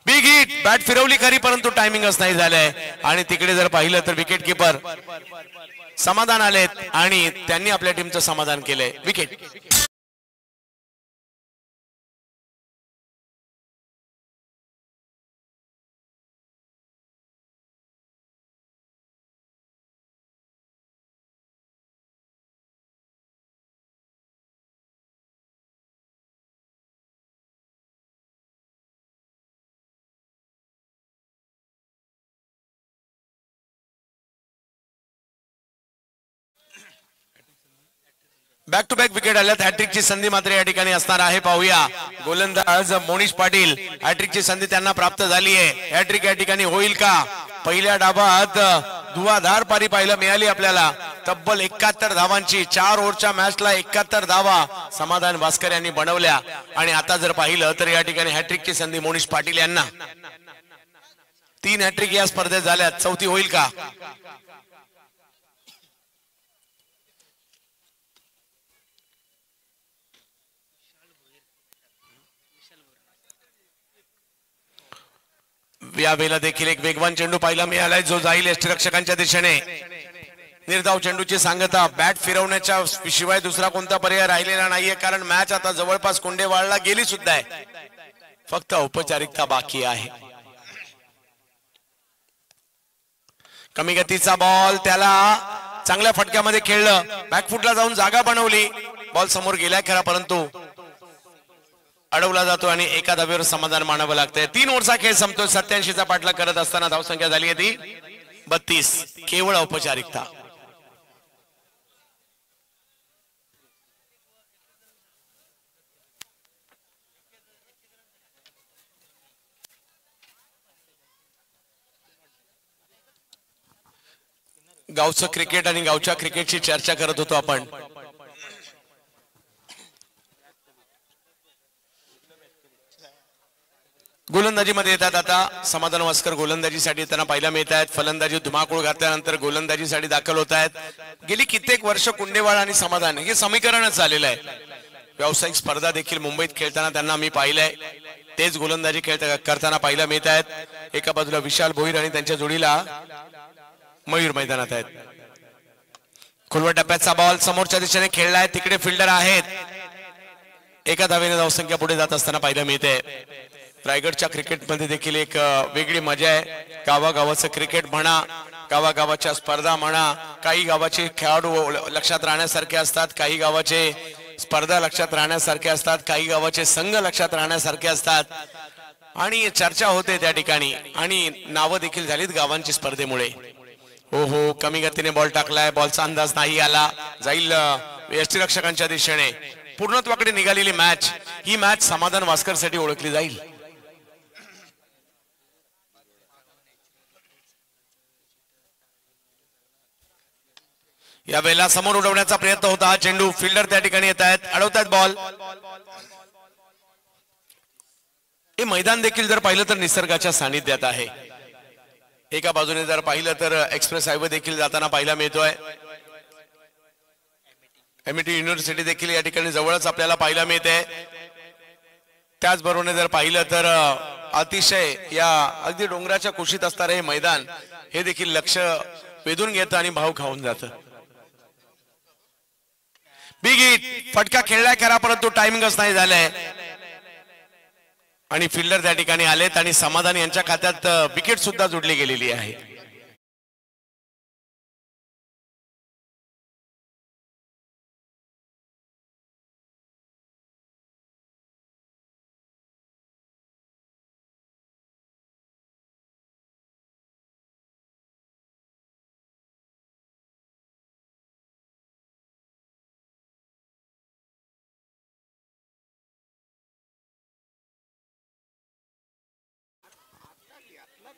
Big hit. बॅट फिरवली खरी परंतु टायमिंगच नाही झालंय आणि तिकडे जर पाहिलं तर विकेट किपर समाधान आलेत आणि त्यांनी आपल्या टीमचं समाधान केलंय. Wicket. Back to back wicket आल्यात. हॅट्रिकची संधी मात्र या ठिकाणी असणार आहे. पाहूया गोलंदाज मोनिश पाटील. हॅट्रिकची संधी त्यांना प्राप्त झाली आहे. हॅट्रिक या ठिकाणी होईल का? पहिल्या डावात धुवाधार पारी पाहायला मिळाली आपल्याला. तब्बल 71 धावांची. 4 ओव्हरच्या मॅचला 71 धावा समाधान भास्कर यांनी बनवल्या आणि आता जर पाहिलं तर या ठिकाणी हॅट्रिकची संधी मोनिश पाटील यांना. 3 हॅट्रिक या स्पर्धेत झाल्यात. चौथी होईल का? यावेळेला देखील एक वेगवान चेंडू पाहायला मिळालाय जो जाईल यष्टिरक्षकांच्या दिशेने. निर्धाव चेंडूची सांगता. बॅट फिरवण्याच्या शिवाय दुसरा कोणता पर्याय राहिलेला नाहीये कारण मॅच आता जवळपास कोंडेवाडला गेली सुद्धा आहे. फक्त औपचारिकता बाकी आहे. कमी गतीचा बॉल, त्याला चांगल्या फटक्यामध्ये खेळलं, बॅकफुटला जाऊन जागा बनवली, बॉल समोर गेला खरा परंतु अडवला जातो आणि एका धावेवर समाधान मानावं लागतंय. 3 ओव्हरचा खेळ संपतोय. 87चा पाठलाग करत असताना धावसंख्या झाली आहे ती 32. केवळ औपचारिकता. गावचं क्रिकेट आणि गावच्या क्रिकेटची चर्चा करत होतो आपण. गोलंदाजीमध्ये येतात आता समाधान वास्कर. गोलंदाजीसाठी येताना पाहायला मिळत आहेत. फलंदाजी धुमाकूळ घातल्यानंतर गोलंदाजीसाठी दाखल होत आहेत. गेली कित्येक वर्ष कुंडेवाळ आणि समाधान हे समीकरणच झालेलं आहे. व्यावसायिक स्पर्धा देखील मुंबईत खेळताना त्यांना मी पाहिलंय. तेच गोलंदाजी करताना पाहायला मिळत आहेत. एका बाजूला विशाल भोईर आणि त्यांच्या जोडीला मयूर मैदानात आहेत. खुलवा टप्प्याचा बॉल समोरच्या दिशेने खेळलाय. तिकडे फिल्डर आहेत. एका धावेने धावसंख्या पुढे जात असताना पाहायला मिळते. रायगडच्या क्रिकेटमध्ये देखील एक वेगळी मजा आहे. गावागावाचं क्रिकेट म्हणा, गावागावाच्या स्पर्धा म्हणा, काही गावाचे खेळाडू लक्षात राहण्यासारखे असतात, काही गावाचे स्पर्धा लक्षात राहण्यासारखे असतात, काही गावाचे संघ लक्षात राहण्यासारखे असतात आणि चर्चा होते त्या ठिकाणी आणि नावं देखील झालीत गावांची स्पर्धेमुळे. हो, कमी गतीने बॉल टाकलाय. बॉलचा अंदाज नाही आला. जाईल यष्टीरक्षकांच्या दिशेने. पूर्णत्वाकडे निघालेली मॅच, ही मॅच समाधान वास्कर साठी ओळखली जाईल. या वेळेला समोर उडवण्याचा प्रयत्न होता. हा चेंडू फिल्डर त्या ठिकाणी येत आहेत, अडवतात बॉल. हे मैदान देखील जर पाहिलं तर निसर्गाच्या सानिध्यात आहे. एका बाजूने जर पाहिलं तर एक्सप्रेस हायवे देखील जाताना पाहायला मिळतोय. एमईटी युनिव्हर्सिटी देखील या ठिकाणी जवळच आपल्याला पाहायला मिळते. त्याचबरोबर जर पाहिलं तर अतिशय या अगदी डोंगराच्या कुशीत असणारे हे मैदान हे देखील लक्ष वेधून घेतं आणि भाव खाऊन जातं. बिग हिट, फटका खेळलाय खरा परंतु टायमिंगच नाही झालंय आणि फिल्डर त्या ठिकाणी आलेत आणि समाधान यांच्या खात्यात विकेट सुद्धा जोडली गेलेली आहे.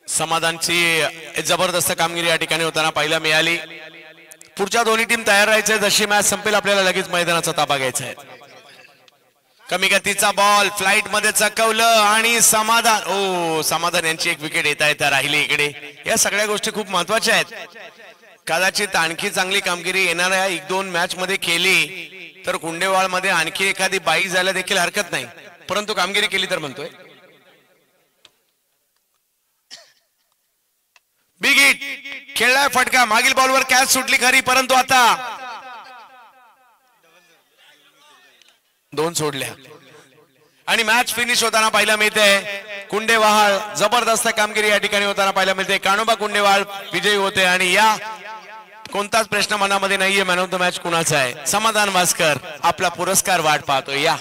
समाधानची जबरदस्त कामगिरी या ठिकाणी होताना पाहायला मिळाली. पुढच्या दोन्ही टीम तयार राहायचे. जशी मॅच संपेल आपल्याला लगेच मैदानाचा ताबा घ्यायचा आहे. कमी गतीचा बॉल फ्लाइट मध्ये चकवलं आणि समाधान यांची एक विकेट येता राहिली इकडे. या सगळ्या गोष्टी खूप महत्वाच्या आहेत. कदाचित आणखी चांगली कामगिरी येणाऱ्या 1-2 मॅच मध्ये केली तर कुंडेवाळ मध्ये आणखी एखादी बाई जायला देखील हरकत नाही, परंतु कामगिरी केली तर म्हणतोय. बिग हिट, खेळलाय फटका, मागील बॉलवर कॅच सुटली खरी परंतु आता 2 सोडल्या आणि मॅच फिनिश होताना पाहायला मिळते. कुंडेवाळ जबरदस्त कामगिरी या ठिकाणी होताना पाहायला मिळते. कानोबा कुंडेवाळ विजयी होते आणि या कोणताच प्रश्न मनामध्ये नाहीये मॅन ऑफ द मॅच कुणाचा आहे. समाधान वास्कर आपला पुरस्कार वाट पाहतोय. या